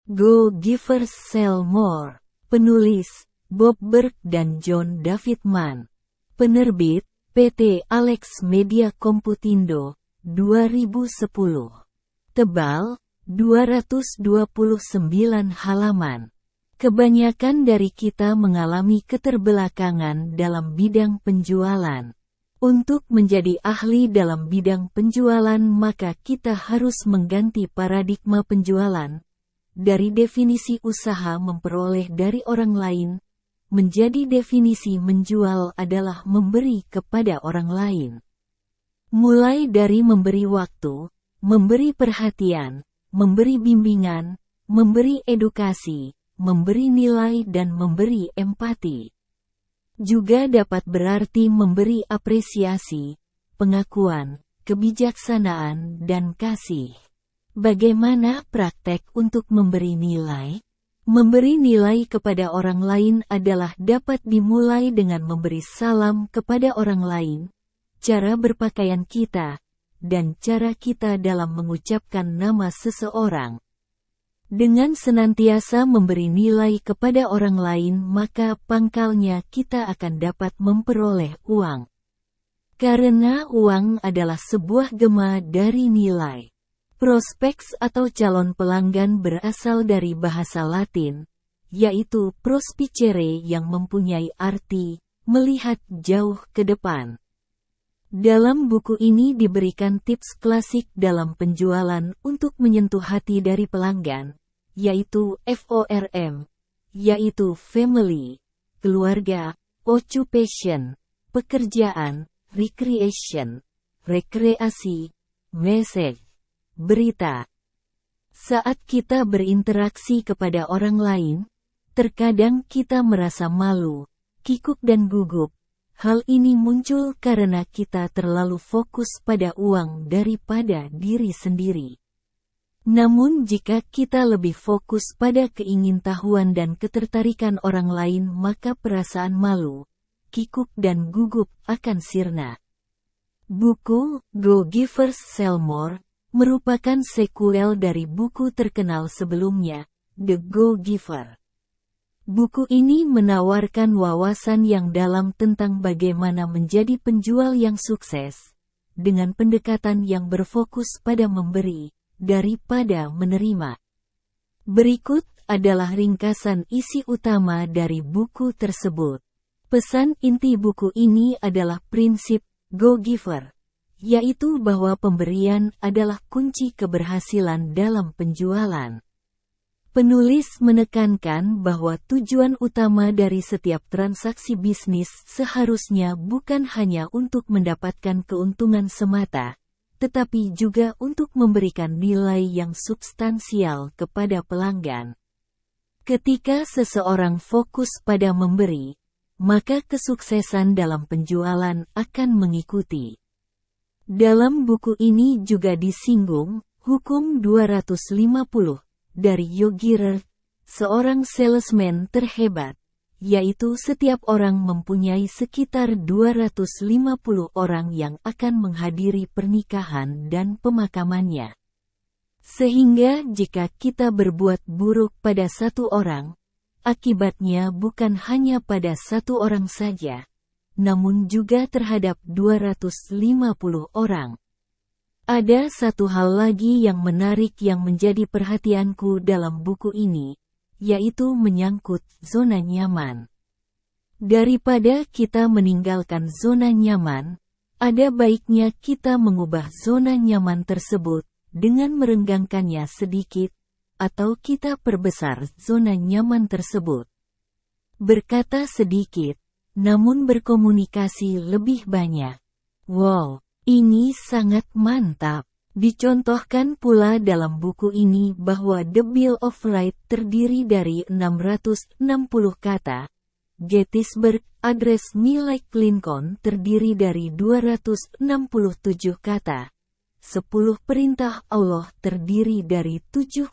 Go Givers Sell More. Penulis, Bob Burg dan John David Mann. Penerbit, PT Alex Media Komputindo, 2010. Tebal, 229 halaman. Kebanyakan dari kita mengalami keterbelakangan dalam bidang penjualan. Untuk menjadi ahli dalam bidang penjualan, maka kita harus mengganti paradigma penjualan dari definisi usaha memperoleh dari orang lain menjadi definisi menjual adalah memberi kepada orang lain. Mulai dari memberi waktu, memberi perhatian, memberi bimbingan, memberi edukasi, memberi nilai dan memberi empati. Juga dapat berarti memberi apresiasi, pengakuan, kebijaksanaan, dan kasih. Bagaimana praktek untuk memberi nilai? Memberi nilai kepada orang lain adalah dapat dimulai dengan memberi salam kepada orang lain, cara berpakaian kita, dan cara kita dalam mengucapkan nama seseorang. Dengan senantiasa memberi nilai kepada orang lain, maka pangkalnya kita akan dapat memperoleh uang. Karena uang adalah sebuah gema dari nilai. Prospeks atau calon pelanggan berasal dari bahasa Latin, yaitu prospicere yang mempunyai arti melihat jauh ke depan. Dalam buku ini diberikan tips klasik dalam penjualan untuk menyentuh hati dari pelanggan, yaitu FORM, yaitu family, keluarga, occupation, pekerjaan, recreation, rekreasi, message, berita. Saat kita berinteraksi kepada orang lain, terkadang kita merasa malu, kikuk dan gugup. Hal ini muncul karena kita terlalu fokus pada uang daripada diri sendiri. Namun jika kita lebih fokus pada keingintahuan dan ketertarikan orang lain, maka perasaan malu, kikuk dan gugup akan sirna. Buku Go Givers Sell More merupakan sekuel dari buku terkenal sebelumnya, The Go Giver. Buku ini menawarkan wawasan yang dalam tentang bagaimana menjadi penjual yang sukses, dengan pendekatan yang berfokus pada memberi, daripada menerima. Berikut adalah ringkasan isi utama dari buku tersebut. Pesan inti buku ini adalah prinsip Go Giver, yaitu bahwa pemberian adalah kunci keberhasilan dalam penjualan. Penulis menekankan bahwa tujuan utama dari setiap transaksi bisnis seharusnya bukan hanya untuk mendapatkan keuntungan semata, tetapi juga untuk memberikan nilai yang substansial kepada pelanggan. Ketika seseorang fokus pada memberi, maka kesuksesan dalam penjualan akan mengikuti. Dalam buku ini juga disinggung hukum 250 dari Yogirer, seorang salesman terhebat, yaitu setiap orang mempunyai sekitar 250 orang yang akan menghadiri pernikahan dan pemakamannya. Sehingga jika kita berbuat buruk pada satu orang, akibatnya bukan hanya pada satu orang saja, namun juga terhadap 250 orang. Ada satu hal lagi yang menarik yang menjadi perhatianku dalam buku ini, yaitu menyangkut zona nyaman. Daripada kita meninggalkan zona nyaman, ada baiknya kita mengubah zona nyaman tersebut dengan merenggangkannya sedikit, atau kita perbesar zona nyaman tersebut. Berkata sedikit, namun berkomunikasi lebih banyak. Wow! Ini sangat mantap. Dicontohkan pula dalam buku ini bahwa The Bill of Rights terdiri dari 660 kata. Gettysburg Address Me Like Lincoln terdiri dari 267 kata. 10 perintah Allah terdiri dari 77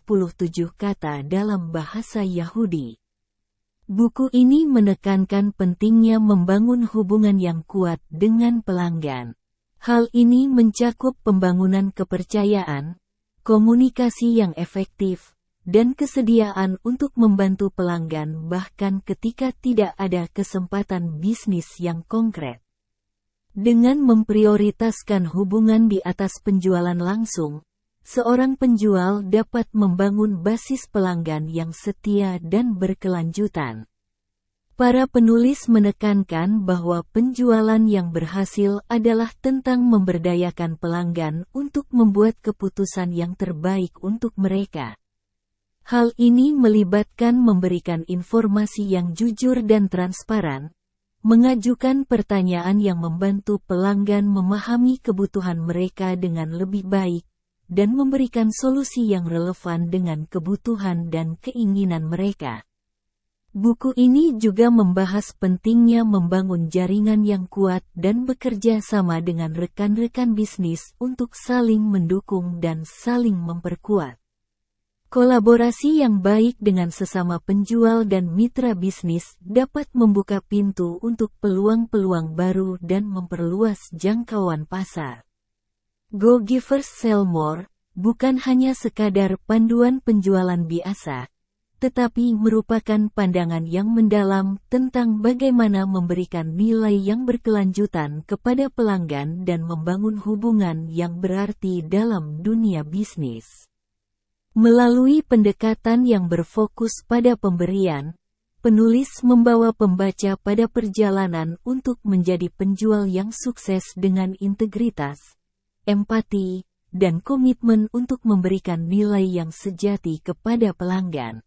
kata dalam bahasa Yahudi. Buku ini menekankan pentingnya membangun hubungan yang kuat dengan pelanggan. Hal ini mencakup pembangunan kepercayaan, komunikasi yang efektif, dan kesediaan untuk membantu pelanggan bahkan ketika tidak ada kesempatan bisnis yang konkret. Dengan memprioritaskan hubungan di atas penjualan langsung, seorang penjual dapat membangun basis pelanggan yang setia dan berkelanjutan. Para penulis menekankan bahwa penjualan yang berhasil adalah tentang memberdayakan pelanggan untuk membuat keputusan yang terbaik untuk mereka. Hal ini melibatkan memberikan informasi yang jujur dan transparan, mengajukan pertanyaan yang membantu pelanggan memahami kebutuhan mereka dengan lebih baik, dan memberikan solusi yang relevan dengan kebutuhan dan keinginan mereka. Buku ini juga membahas pentingnya membangun jaringan yang kuat dan bekerja sama dengan rekan-rekan bisnis untuk saling mendukung dan saling memperkuat. Kolaborasi yang baik dengan sesama penjual dan mitra bisnis dapat membuka pintu untuk peluang-peluang baru dan memperluas jangkauan pasar. Go Givers Sell More bukan hanya sekadar panduan penjualan biasa, tetapi merupakan pandangan yang mendalam tentang bagaimana memberikan nilai yang berkelanjutan kepada pelanggan dan membangun hubungan yang berarti dalam dunia bisnis. Melalui pendekatan yang berfokus pada pemberian, penulis membawa pembaca pada perjalanan untuk menjadi penjual yang sukses dengan integritas, empati, dan komitmen untuk memberikan nilai yang sejati kepada pelanggan.